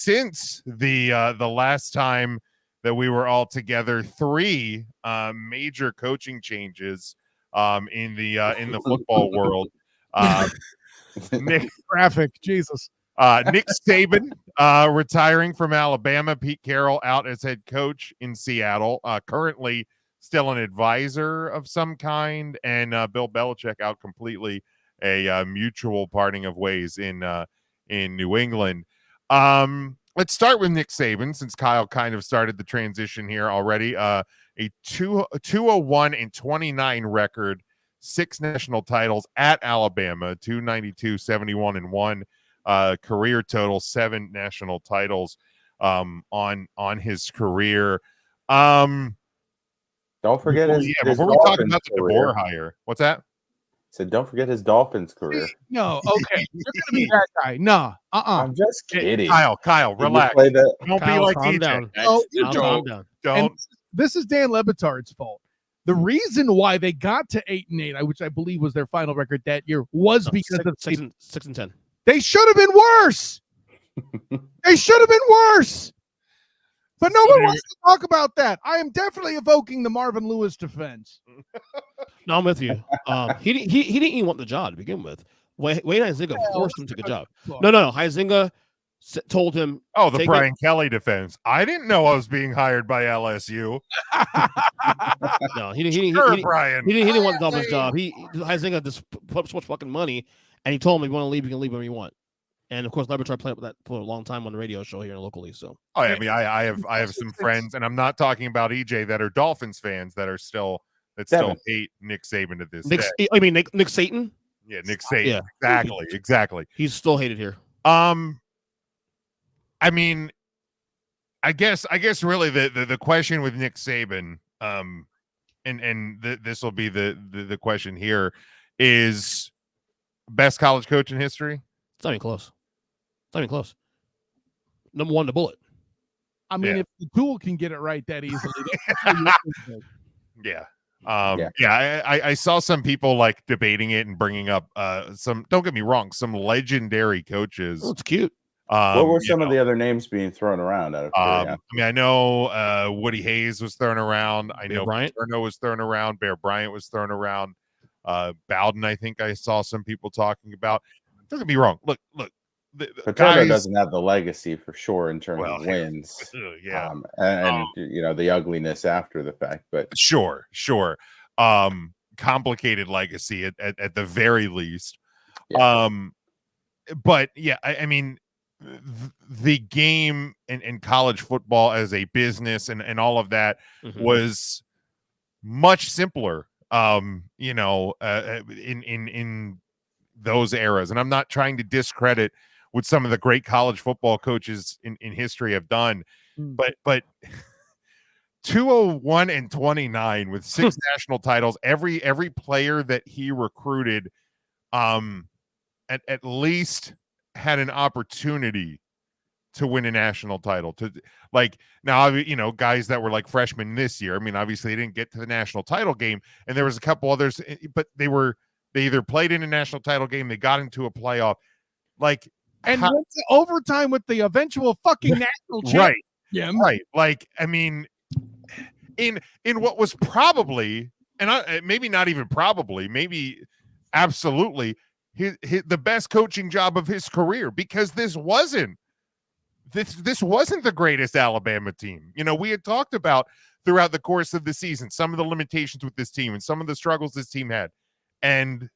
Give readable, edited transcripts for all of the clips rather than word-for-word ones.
since the last time that we were all together, 3 major coaching changes in the football world. Nick Graphic, Jesus. Nick Saban retiring from Alabama. Pete Carroll out as head coach in Seattle. Currently still an advisor of some kind, and Bill Belichick out completely. A mutual parting of ways in New England. Let's start with Nick Saban, since Kyle kind of started the transition here already. A 201-29 record, 6 national titles at Alabama, 292, 71-1. Career total, 7 national titles on his career. Don't forget before we talk about the DeBoer hire. What's that? So don't forget his Dolphins career. No, okay. You're gonna be that guy. Nah, I'm just kidding. Kyle, relax. Don't be like calm DJ. down. Oh, Calm down. Don't. This is Dan Le Batard's fault. The reason why they got to 8-8, which I believe was their final record that year, was because of 6-10. They should have been worse. They should have been worse. But no one wants to talk about that. I am definitely evoking the Marvin Lewis defense. No, I'm with you. He didn't even want the job to begin with. Wayne Huizenga forced him to take a job. No. Huizenga told him. Oh, the Brian Kelly defense. I didn't know I was being hired by LSU. No, he didn't want the Dolphins job. Huizenga just put up so much fucking money, and he told him, if you want to leave, you can leave whenever you want. And of course, Le Batard played with that for a long time on the radio show here locally. So, I mean, I have some friends, and I'm not talking about EJ, that are Dolphins fans that still hate Nick Saban to this day. Nick Satan? Yeah, Nick Saban. Yeah. Exactly. He's still hated here. I mean, I guess really the question with Nick Saban, this will be the question here, is best college coach in history? It's not even close. Number 1 to bullet. I mean, if the tool can get it right that easily. Yeah. I saw some people like debating it and bringing up some, don't get me wrong, some legendary coaches. Oh, it's cute. What were some of the other names being thrown around? I mean, I know Woody Hayes was thrown around. I know Paterno was thrown around. Bear Bryant was thrown around. Bowden, I think I saw some people talking about. Don't get me wrong. Look. Paterno doesn't have the legacy for sure in terms of wins. Yeah. And the ugliness after the fact, but sure. Complicated legacy at the very least. Yeah. But yeah, I mean, the game and college football as a business and all of that was much simpler. In those eras, and I'm not trying to discredit what some of the great college football coaches in history have done, but 201-29 with 6 national titles, every player that he recruited at least had an opportunity to win a national title. To like now, guys that were like freshmen this year, I mean, obviously they didn't get to the national title game, and there was a couple others, but they either played in a national title game, they got into a playoff, went to overtime with the eventual fucking national championship. Right. Yeah. Right. Like, I mean, in what was probably, and maybe not even probably, maybe absolutely the best coaching job of his career, because this wasn't the greatest Alabama team. We had talked about throughout the course of the season some of the limitations with this team and some of the struggles this team had. And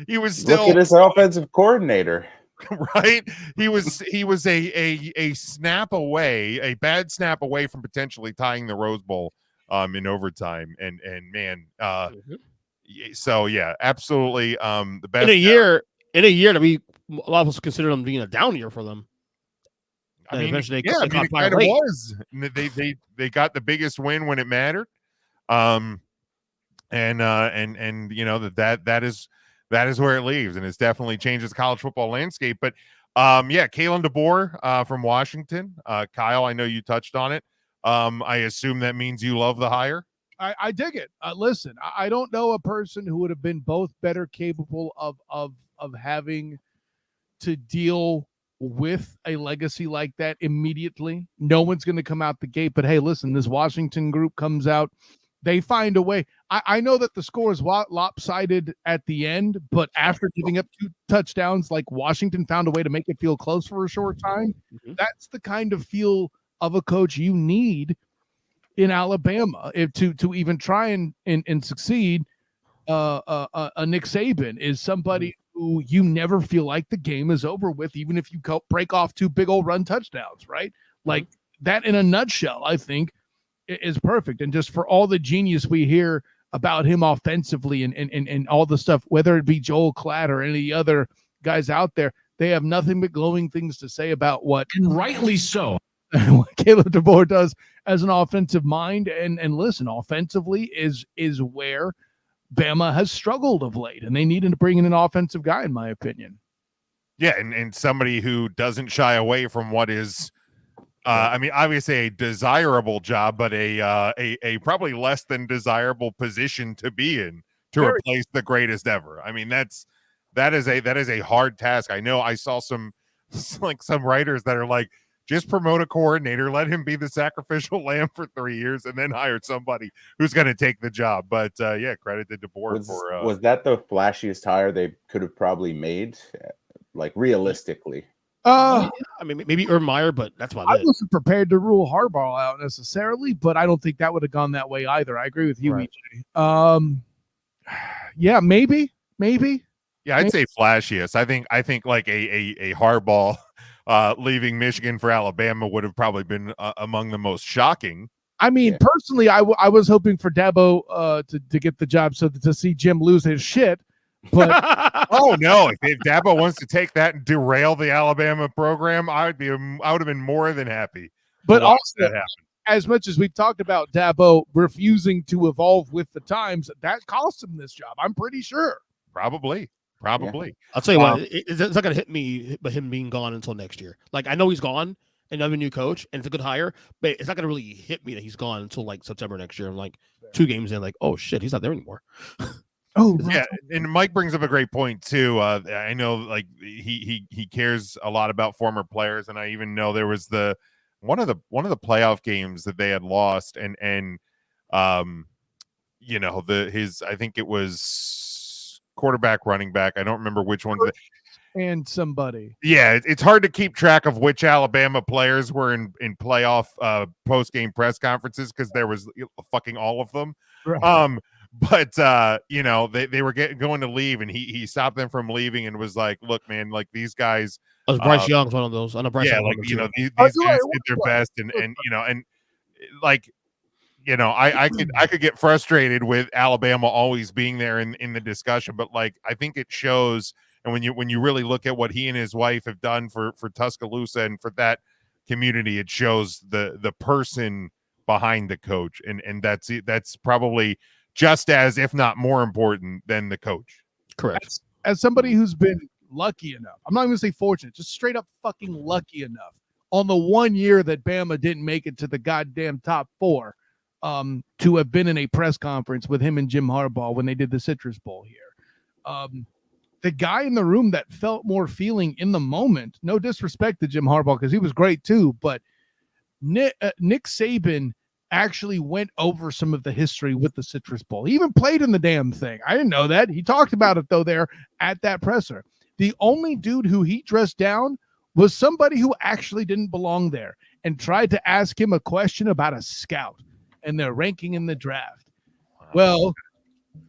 he was still look at his offensive coordinator, right? He was a snap away, a bad snap away from potentially tying the Rose Bowl in overtime. And man, so yeah, absolutely the best in a year that a lot of us consider them being a down year for them. I mean, eventually it kind of was. They got the biggest win when it mattered. And that is where it leaves, and it's definitely changes college football landscape. But Kalen DeBoer from Washington. Kyle, I know you touched on it. I assume that means you love the hire. I dig it. Listen, I don't know a person who would have been both better capable of having to deal with a legacy like that immediately. No one's going to come out the gate, but hey, listen, this Washington group comes out. They find a way. I know that the score is lopsided at the end, but after giving up 2 touchdowns, like Washington found a way to make it feel close for a short time. Mm-hmm. That's the kind of feel of a coach you need in Alabama to even try and succeed. Nick Saban is somebody who you never feel like the game is over with, even if you break off 2 big old run touchdowns, right? Like that in a nutshell, I think is perfect. And just for all the genius we hear about him offensively and all the stuff, whether it be Joel Klatt or any other guys out there, they have nothing but glowing things to say about what, and rightly so, what Caleb DeBoer does as an offensive mind. And listen, offensively is where Bama has struggled of late, and they needed to bring in an offensive guy, in my opinion. Yeah, and somebody who doesn't shy away from what is, I mean, obviously a desirable job, but a probably less than desirable position to be in to replace the greatest ever. I mean, that is a hard task. I know I saw some writers that are like, just promote a coordinator, let him be the sacrificial lamb for 3 years, and then hire somebody who's going to take the job. But yeah, credit to DeBoer for. Was that the flashiest hire they could have probably made, like realistically? I mean, maybe Urban Meyer, but that's about it. I wasn't prepared to rule Harbaugh out necessarily, but I don't think that would have gone that way either. I agree with you, right. EJ. Yeah, maybe. Yeah, I'd say flashiest. I think like a Harbaugh leaving Michigan for Alabama would have probably been among the most shocking. I mean, personally, I was hoping for Dabo to get the job so to see Jim lose his shit. But oh no, if Dabo wants to take that and derail the Alabama program, I would have been more than happy. But also, as much as we've talked about Dabo refusing to evolve with the times, that cost him this job. I'm pretty sure. Probably. Yeah. I'll tell you what, it's not going to hit me, but him being gone until next year. Like, I know he's gone and I have a new coach and it's a good hire, but it's not going to really hit me that he's gone until like September next year. I'm like 2 games in, like, oh shit, he's not there anymore. Oh yeah, and Mike brings up a great point too. I know, like he cares a lot about former players, and I even know there was one of the playoff games that they had lost, and you know, I think it was quarterback, running back. I don't remember which ones. And somebody. Yeah, it's hard to keep track of which Alabama players were in playoff post game press conferences because there was fucking all of them. Right. But you know, they were going to leave, and he stopped them from leaving and was like, "Look, man, like these guys." Bryce Young's one of those. I know Bryce. Yeah, like you know, these guys did their best, and you know, and like, you know, I could get frustrated with Alabama always being there in the discussion, but like I think it shows, and when you really look at what he and his wife have done for Tuscaloosa and for that community, it shows the person behind the coach, and that's probably just as, if not more important than the coach. Correct. As somebody who's been lucky enough, I'm not going to say fortunate, just straight up fucking lucky enough on the 1 year that Bama didn't make it to the goddamn top 4, to have been in a press conference with him and Jim Harbaugh when they did the Citrus Bowl here. The guy in the room that felt more feeling in the moment, no disrespect to Jim Harbaugh because he was great too, but Nick Saban actually went over some of the history with the Citrus Bowl. He even played in the damn thing. I didn't know that. He talked about it though there at that presser. The only dude who he dressed down was somebody who actually didn't belong there and tried to ask him a question about a scout and their ranking in the draft. Well,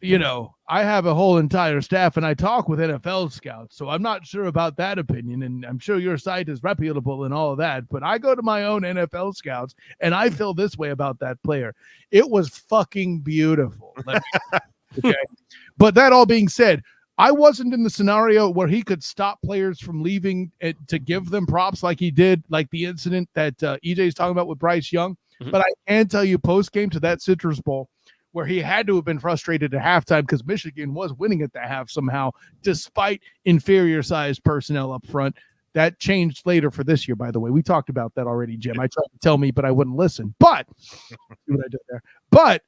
you know, I have a whole entire staff and I talk with NFL scouts, so I'm not sure about that opinion, and I'm sure your site is reputable and all of that, but I go to my own NFL scouts and I feel this way about that player. It was fucking beautiful. Okay. But that all being said, I wasn't in the scenario where he could stop players from leaving to give them props like he did, like the incident that EJ is talking about with Bryce Young. Mm-hmm. But I can tell you post-game to that Citrus Bowl, where he had to have been frustrated at halftime because Michigan was winning at the half somehow, despite inferior-sized personnel up front. That changed later for this year, by the way. We talked about that already, Jim. I tried to tell me, but I wouldn't listen. But see what I did there. But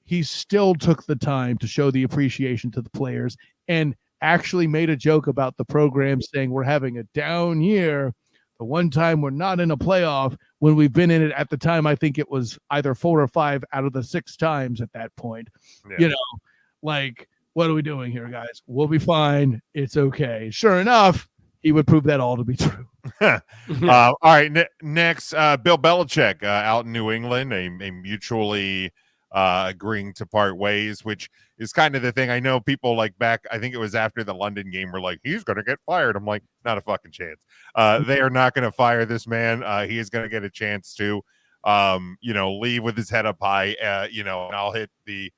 he still took the time to show the appreciation to the players. And actually made a joke about the program saying we're having a down year. The one time we're not in a playoff when we've been in it at the time, I think it was either 4 or 5 out of the 6 times at that point. Yeah. You know, like, what are we doing here, guys? We'll be fine. It's okay. Sure enough, he would prove that all to be true. All right. Next, Bill Belichick out in New England, a mutually agreeing to part ways, which is kind of the thing. I know people like back, I think it was after the London game, were like, he's going to get fired. I'm like, not a fucking chance. They are not going to fire this man. He is going to get a chance to, leave with his head up high, and I'll hit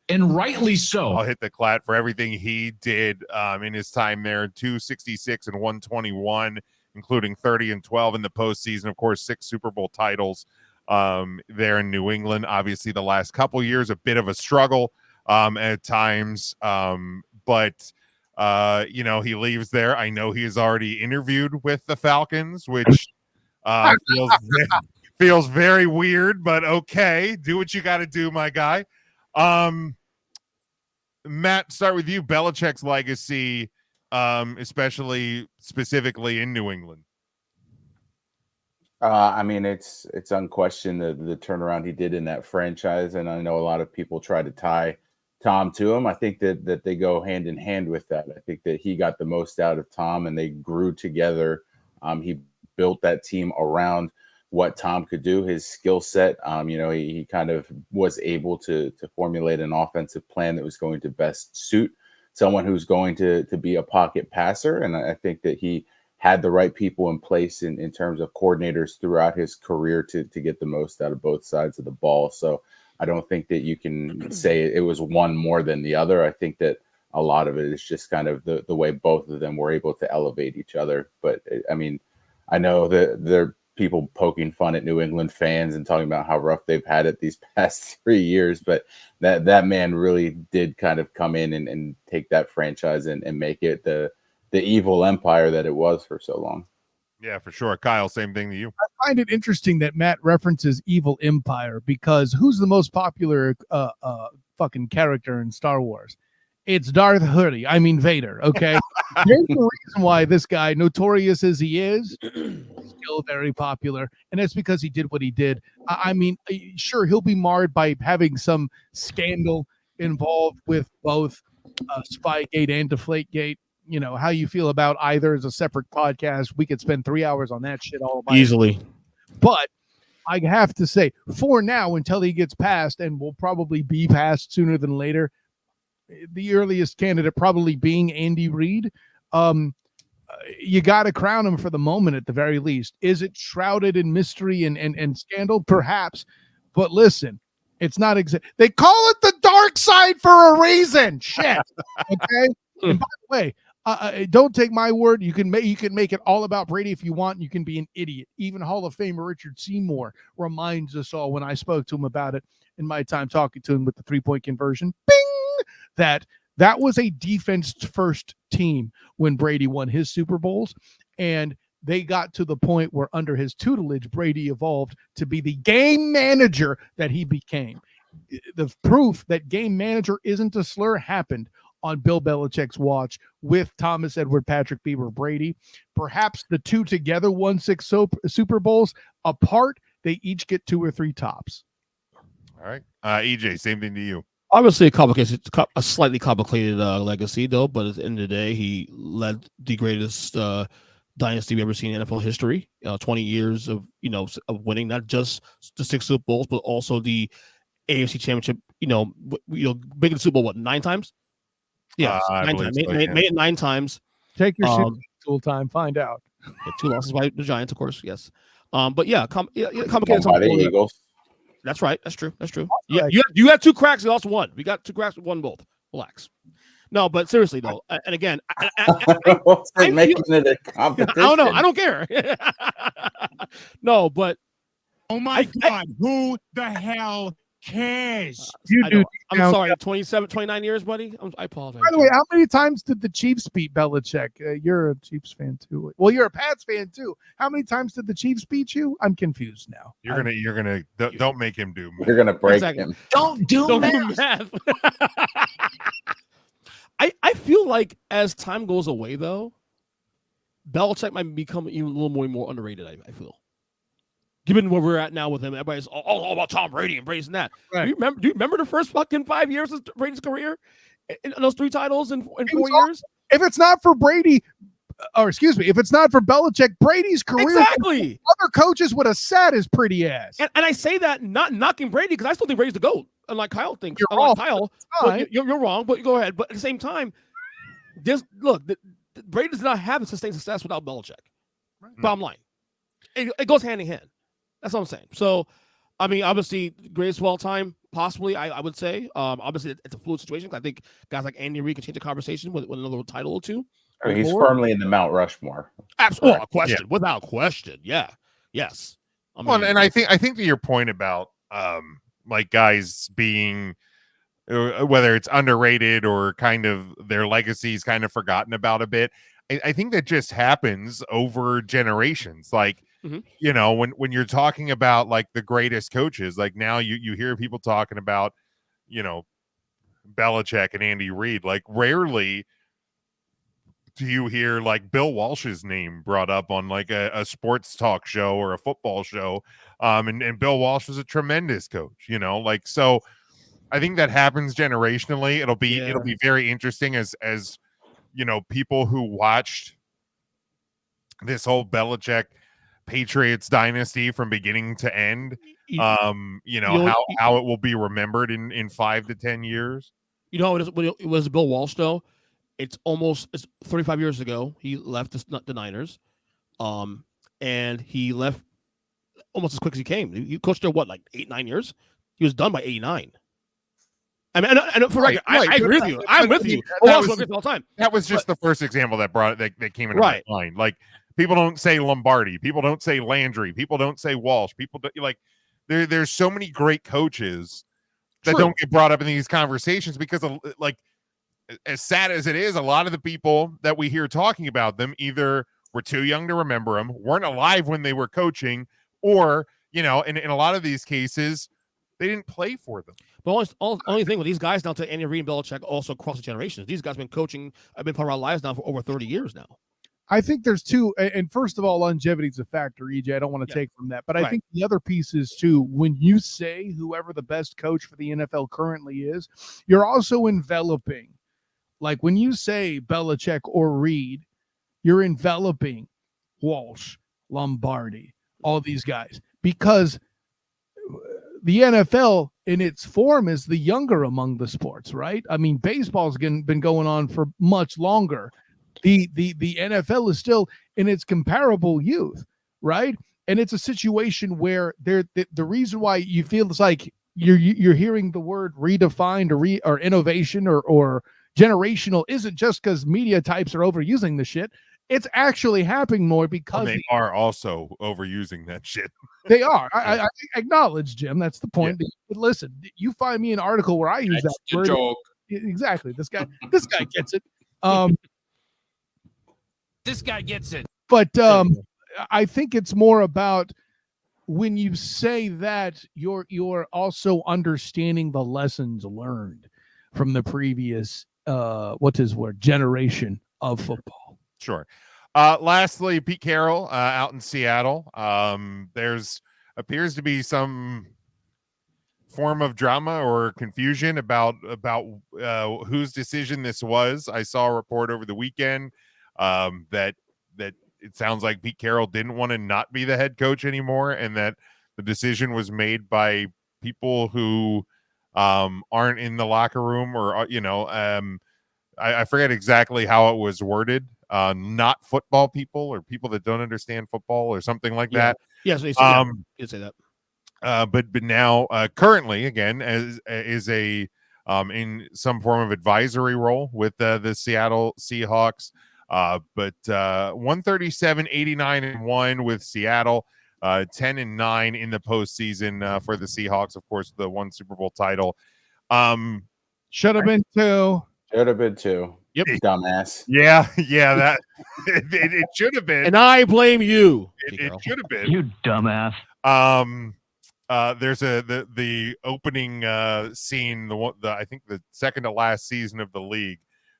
and rightly so. I'll hit the clat for everything he did in his time there, 266 and 121, including 30 and 12 in the postseason. Of course, 6 Super Bowl titles there in New England. Obviously, the last couple years, a bit of a struggle at times, but he leaves there. I know he has already interviewed with the Falcons, which feels very weird, but okay. Do what you got to do, my guy. Matt, start with you. Belichick's legacy, especially specifically in New England. I mean, it's unquestioned the turnaround he did in that franchise, and I know a lot of people try to tie Tom to him. I think that they go hand in hand with that. I think that he got the most out of Tom, and they grew together. He built that team around what Tom could do, his skill set. He kind of was able to formulate an offensive plan that was going to best suit someone who's going to be a pocket passer. And I think that he had the right people in place in terms of coordinators throughout his career to get the most out of both sides of the ball. So I don't think that you can say it was one more than the other. I think that a lot of it is just kind of the way both of them were able to elevate each other. But I mean, I know that there are people poking fun at New England fans and talking about how rough they've had it these past 3 years, but that man really did kind of come in and take that franchise and make it the evil empire that it was for so long. Yeah, for sure. Kyle, same thing to you. I find it interesting that Matt references evil empire, because who's the most popular fucking character in Star Wars? It's Darth Vader. Okay. There's the reason why this guy, notorious as he is, still very popular. And that's because he did what he did. I mean, sure, he'll be marred by having some scandal involved with both Spygate and Deflategate. You know, how you feel about either is a separate podcast. We could spend 3 hours on that shit all by easily. But I have to say, for now, until he gets passed, and will probably be passed sooner than later, the earliest candidate probably being Andy Reid. You got to crown him for the moment at the very least. Is it shrouded in mystery and scandal? Perhaps. But listen, it's not they call it the dark side for a reason. Shit. Okay. And by the way, don't take my word. You can make it all about Brady if you want. You can be an idiot. Even Hall of Famer Richard Seymour reminds us all, when I spoke to him about it in my time talking to him with the 3-point conversion, bing, that was a defense-first team when Brady won his Super Bowls, and they got to the point where under his tutelage, Brady evolved to be the game manager that he became. The proof that game manager isn't a slur happened on Bill Belichick's watch with Thomas Edward Patrick Bieber Brady. Perhaps the two together won 6 Super Bowls. Apart, they each get 2 or 3 tops. All right. EJ, same thing to you. Obviously, a slightly complicated legacy, though. But at the end of the day, he led the greatest dynasty we've ever seen in NFL history. 20 years of winning, not just the 6 Super Bowls, but also the AFC Championship. Making the Super Bowl 9 times? Yeah, 9 times. Made it 9 times. Take your tool time. Find out. 2 losses by the Giants, of course. Yes, but complicated. By the Eagles. That's right. That's true. Yeah, you had 2 cracks and lost 1. We got 2 cracks and won both. Relax. No, but seriously though, and again, I'm making it a competition. I don't know. I don't care. No, but oh my God, who the hell cares? I'm sorry, 29 years, buddy. I apologize. By the way, how many times did the Chiefs beat Belichick? You're a Chiefs fan too. Well, you're a Pats fan too. How many times did the Chiefs beat you? I'm confused now. Don't make him do math. You're gonna break him. Don't do math. I feel like as time goes away, though, Belichick might become even a little more underrated. I feel, given where we're at now with him, everybody's all about Tom Brady and Brady's and that. Right. Do you remember the first fucking 5 years of Brady's career? In those 3 titles in 4 years? If it's not for Brady, or excuse me, if it's not for Belichick, Brady's career, Exactly. other coaches would have sat his pretty ass. And I say that not knocking Brady because I still think Brady's the GOAT. Unlike Kyle thinks. You're Unlike wrong, Kyle, fine. but you're wrong, but go ahead. But at the same time, Brady does not have the sustained success without Belichick. Right. Bottom line. It goes hand in hand. That's what I'm saying. So, I mean, obviously, greatest of all time, possibly, I would say. Obviously, it's a fluid situation. I think guys like Andy Reid can change the conversation with another title or two. I mean, he's firmly in the Mount Rushmore. Absolutely. Without question. Yeah. Yes. I mean, and I think to your point about like guys being whether it's underrated or kind of their legacies kind of forgotten about a bit. I think that just happens over generations. Like, you know, when you're talking about like the greatest coaches, like now you hear people talking about, you know, Belichick and Andy Reid. Like rarely do you hear like Bill Walsh's name brought up on like a sports talk show or a football show. And Bill Walsh was a tremendous coach, you know, like, so I think that happens generationally. It'll be very interesting as you know, people who watched this whole Belichick Patriots dynasty from beginning to end, you know, how it will be remembered in 5 to 10 years. You know, it was Bill Walsh though. It's 35 years ago. He left the Niners, and he left almost as quick as he came. He coached there what, like 8-9 years. He was done by 89. I mean, and for record, I agree with you. I'm with you. All the time. That was just the first example that came into my mind. Like, people don't say Lombardi, people don't say Landry, people don't say Walsh. People don't, like, there's so many great coaches that don't get brought up in these conversations because of, like, as sad as it is, a lot of the people that we hear talking about them either were too young to remember them, weren't alive when they were coaching, or, you know, in a lot of these cases, they didn't play for them. But only thing with these guys now, to Andy Reid and Belichick, also across the generations, these guys have been coaching, I've been part of our lives now for over 30 years now. I think there's two, and first of all, longevity is a factor, EJ. I don't want to take from that. But I think the other piece is, too, when you say whoever the best coach for the NFL currently is, you're also enveloping. Like, when you say Belichick or Reid, you're enveloping Walsh, Lombardi, all these guys. Because the NFL in its form is the younger among the sports, right? I mean, baseball's been going on for much longer. The NFL is still in its comparable youth, right? And it's a situation where the reason why you feel it's like you're hearing the word redefined or innovation or generational isn't just because media types are overusing the shit. It's actually happening more because they are also overusing that shit. They are. I acknowledge, Jim. That's the point. Yeah. But listen, you find me an article where I use that word. Joke. Exactly. This guy gets it. This guy gets it. But I think it's more about when you say that you're also understanding the lessons learned from the previous generation of football. Sure. Lastly, Pete Carroll out in Seattle. There's appears to be some form of drama or confusion about whose decision this was. I saw a report over the weekend that it sounds like Pete Carroll didn't want to not be the head coach anymore, and that the decision was made by people who aren't in the locker room, or I forget exactly how it was worded. Not football people, or people that don't understand football, or something like that. Yes, you can say that. But now, currently, again, is a in some form of advisory role with the Seattle Seahawks. But 137-89-1 with Seattle, 10-9 in the postseason for the Seahawks. Of course, the one Super Bowl title. Should have been 2. Should have been 2. Yep. Dumbass. Yeah, that it should have been. And I blame you. It should have been. You dumbass. There's the opening scene, I think the second to last season of the league,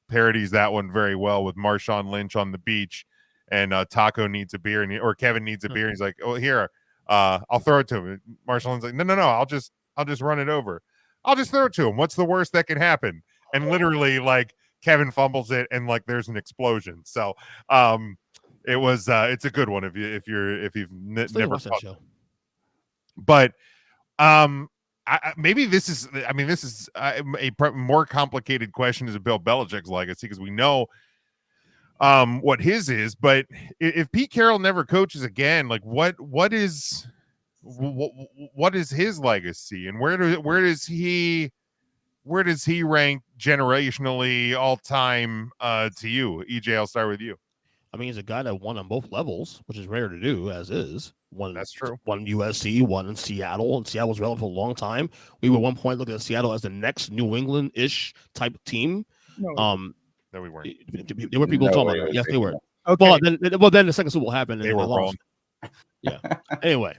parodies that one very well with Marshawn Lynch on the beach, and Taco needs a beer, or Kevin needs a beer, and he's like, "Oh, here, I'll throw it to him." Marshawn Lynch's like, "No, I'll just run it over. I'll just throw it to him. What's the worst that can happen?" And literally, like, Kevin fumbles it, and like there's an explosion. So, it was it's a good one if you've never watched that show. But maybe this is a more complicated question as a Bill Belichick's legacy, because we know what his is. But if Pete Carroll never coaches again, like what is his legacy, and where does he rank generationally all time to you? EJ, I'll start with you. I mean, he's a guy that won on both levels, which is rare to do, as is. That's true. One USC, one in Seattle, and Seattle was relevant for a long time. We were at one point looking at Seattle as the next New England-ish type team. No, we weren't. There were people talking about it. Yes, they were. Okay. Well, then the second Super Bowl happened, and They were lost. Yeah. Anyway.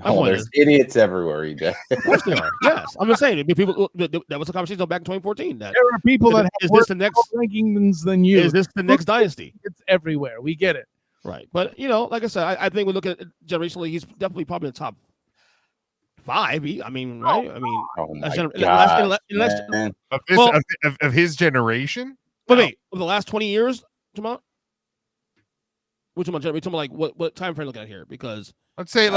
There's idiots everywhere, EJ. Of course they are. Yes, I'm just saying. People, that was a conversation back in 2014. That There are people that have this the next rankings than you. Is this the next dynasty? It's everywhere. We get it. Right, but like I said, I think we look at it generationally. He's definitely probably in the top 5. I mean, right? I mean, Oh my last, Of his generation. But wait, of the last 20 years, Jamal? We're talking about like what time frame looking at here? Because let's say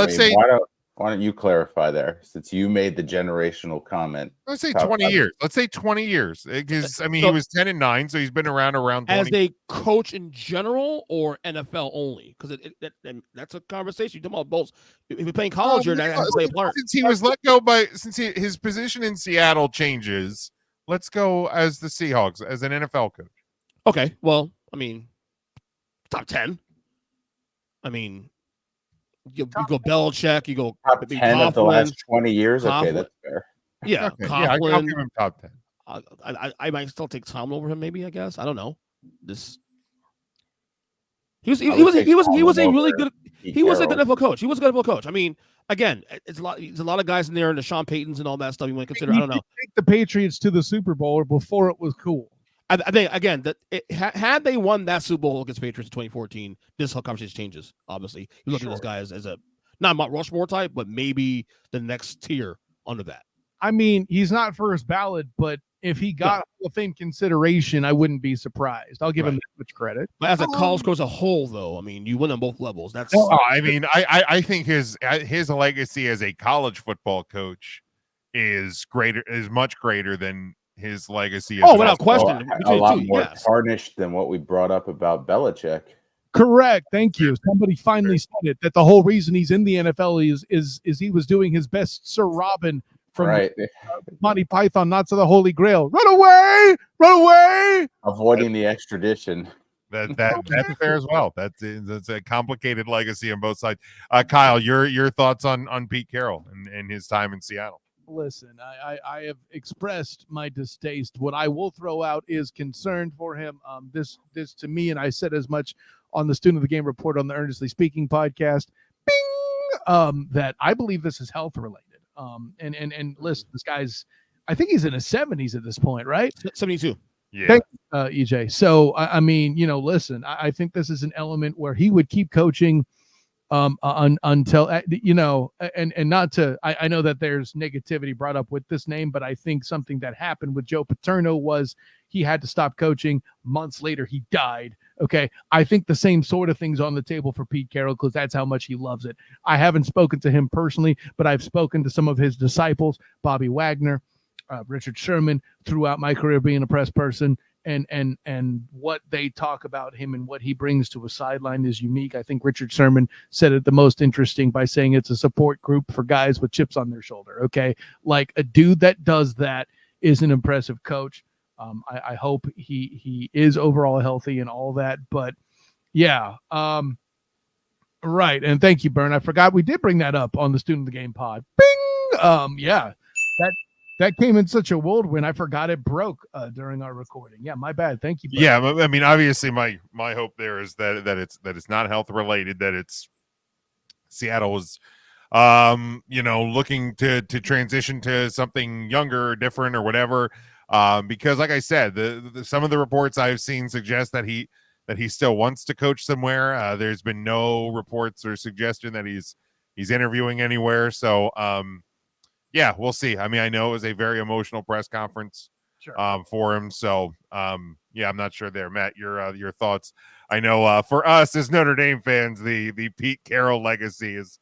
why don't you clarify there, since you made the generational comment? Let's say 20 years. Let's say 20 years, because I mean, he was 10-9, so he's been around 20. As a coach in general or NFL only, because that's a conversation. You're talking about both. If you're playing college, you're not going to play a part. Since he was let go his position in Seattle changes, let's go as the Seahawks, as an NFL coach. Okay, well, I mean, top 10. I mean, you go Belichick, you go top 10 Coughlin, of the last 20 years. Coughlin. Okay, that's fair. Yeah, Okay. I'll give him top 10. I might still take Tom over him. Maybe, I guess. I don't know. He was a really good NFL coach. He was a good NFL coach. I mean, again, it's a lot of guys in there, and the Sean Paytons and all that stuff you want to consider. I don't know. Take the Patriots to the Super Bowl before it was cool. I think again that had they won that Super Bowl against Patriots in 2014, this whole conversation changes. Obviously, you look at this guy as a not Mount Rushmore type, but maybe the next tier under that. I mean, he's not first ballot, but if he got Hall of Fame consideration, I wouldn't be surprised. I'll give him that much credit. But as a college coach as a whole, though, I mean, you win on both levels. That's. I mean, I think his legacy as a college football coach is much greater than his legacy. Without question, a lot more tarnished than what we brought up about Belichick. Correct. Thank you. Somebody finally said it, that the whole reason he's in the NFL is he was doing his best Sir Robin from Monty Python, not to the Holy Grail. Run away! Avoiding the extradition. That's fair as well. That's a complicated legacy on both sides. Kyle, your thoughts on Pete Carroll and his time in Seattle? Listen, I have expressed my distaste. What I will throw out is concern for him. This to me, and I said as much on the Student of the Game report on the Earnestly Speaking podcast, that I believe this is health related. And listen, this guy's, I think he's in his 70s at this point, right? 72. Yeah. Thank you, EJ. So I mean, listen, I think this is an element where he would keep coaching until and not to, I know that there's negativity brought up with this name, but I think something that happened with Joe Paterno was he had to stop coaching. Months later, he died. Okay. I think the same sort of things on the table for Pete Carroll, because that's how much he loves it. I haven't spoken to him personally, but I've spoken to some of his disciples, Bobby Wagner, Richard Sherman, throughout my career being a press person. And what they talk about him and what he brings to a sideline is unique. I think Richard Sherman said it the most interesting by saying it's a support group for guys with chips on their shoulder. Okay. Like a dude that does that is an impressive coach. I hope he is overall healthy and all that, but yeah. Right. And thank you, Bern. I forgot we did bring that up on the Student of the Game pod. Bing. Yeah. That came in such a whirlwind. I forgot it broke during our recording. Yeah, my bad. Thank you. Bro. Yeah, I mean, obviously, my hope there is that it's not health related. That it's Seattle was, looking to transition to something younger or different or whatever. Because like I said, some of the reports I've seen suggest that he still wants to coach somewhere. There's been no reports or suggestion that he's interviewing anywhere. So yeah, we'll see. I mean, I know it was a very emotional press conference for him. So yeah, I'm not sure there. Matt, your thoughts. I know for us as Notre Dame fans, the Pete Carroll legacy is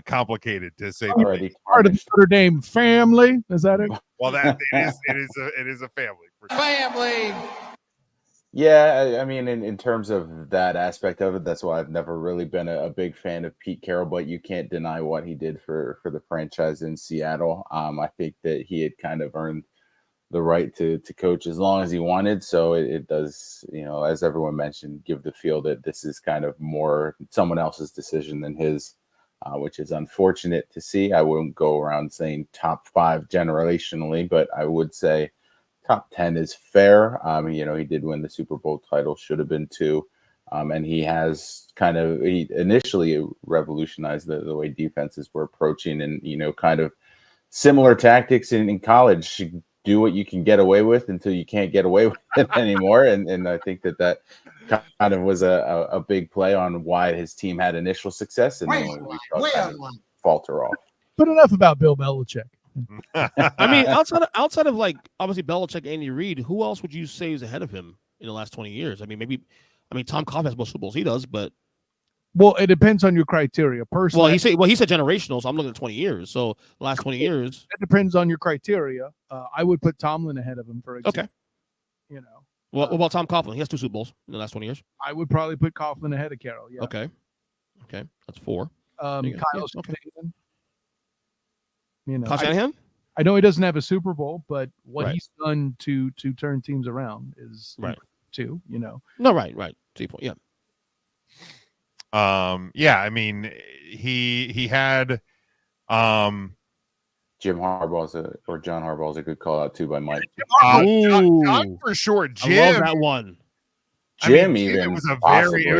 complicated to say. Already Part of the Notre Dame family. Is that it? Well, that it is a family. For sure. Family. Yeah, I mean, in terms of that aspect of it, that's why I've never really been a big fan of Pete Carroll, but you can't deny what he did for the franchise in Seattle. I think that he had kind of earned the right to coach as long as he wanted. So it does, as everyone mentioned, give the feel that this is kind of more someone else's decision than his, which is unfortunate to see. I wouldn't go around saying top 5 generationally, but I would say top 10 is fair. He did win the Super Bowl title, should have been 2. And he has he initially revolutionized the way defenses were approaching and, kind of similar tactics in college. Do what you can get away with until you can't get away with it anymore. And I think that kind of was a big play on why his team had initial success. And then we kind of falter off. But enough about Bill Belichick. I mean, outside of like obviously Belichick, Andy Reid, who else would you say is ahead of him in the last 20 years? I mean, Tom Coughlin has more Super Bowls. He does, but it depends on your criteria. Personally, he said generational, so I'm looking at 20 years. So the last 20 years, it depends on your criteria. I would put Tomlin ahead of him, for example. Okay. Well, what about Tom Coughlin? He has 2 Super Bowls in the last 20 years. I would probably put Coughlin ahead of Carroll. Yeah. Okay, that's 4. Kyle Shanahan. Kyle Shanahan? I know he doesn't have a Super Bowl, but what Right. he's done to turn teams around is Right. too. No, right. 2 point. Yeah. Yeah, I mean, he had Jim Harbaugh or John Harbaugh is a good call out too by Mike. John for sure. Jim, I love that one. Jim, it was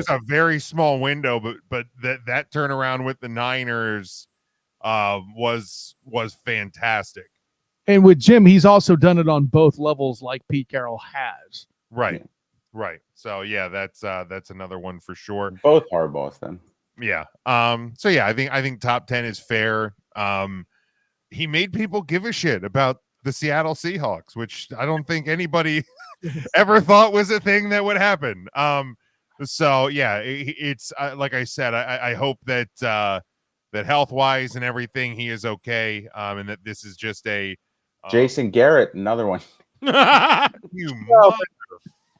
a very small window, but that turnaround with the Niners was fantastic. And with Jim, he's also done it on both levels, like Pete Carroll has. Right. So yeah, that's another one for sure. Both Harbaughs then. Yeah. So yeah, I think top 10 is fair. He made people give a shit about the Seattle Seahawks, which I don't think anybody ever thought was a thing that would happen. So yeah, it's like I said, I hope that that health wise and everything he is okay, and that this is just a Jason Garrett, another one. You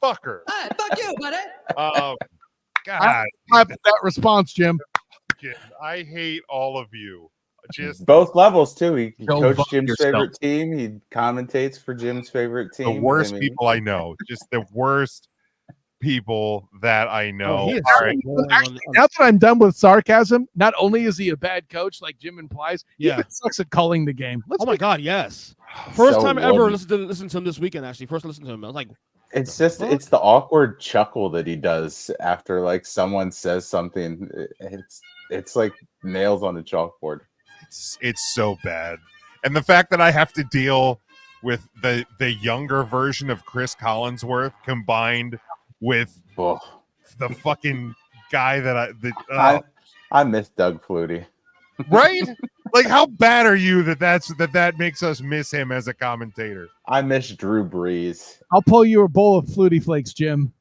motherfucker! Hey, fuck you, buddy. God, That response, Jim. I hate all of you. Just both levels too. He Don't coached fuck Jim's yourself. favorite team. He commentates for Jim's favorite team. the worst people I know. Just the worst people that I know. he is All so right. boring Actually, now that I'm done with sarcasm, not only is he a bad coach, like Jim implies, he Yeah. even sucks at calling the game. Oh my God, yes. First So time ever wooden. listen to him this weekend. Actually, first listen to him. I was like, It's just it's the awkward chuckle that he does after like someone says something. It's like nails on a chalkboard. It's so bad, and the fact that I have to deal with the younger version of Chris Collinsworth combined with Oh, the fucking guy that I miss Doug Flutie. right? Like, how bad are you that makes us miss him as a commentator? I miss Drew Brees. I'll pull you a bowl of Flutie Flakes, Jim.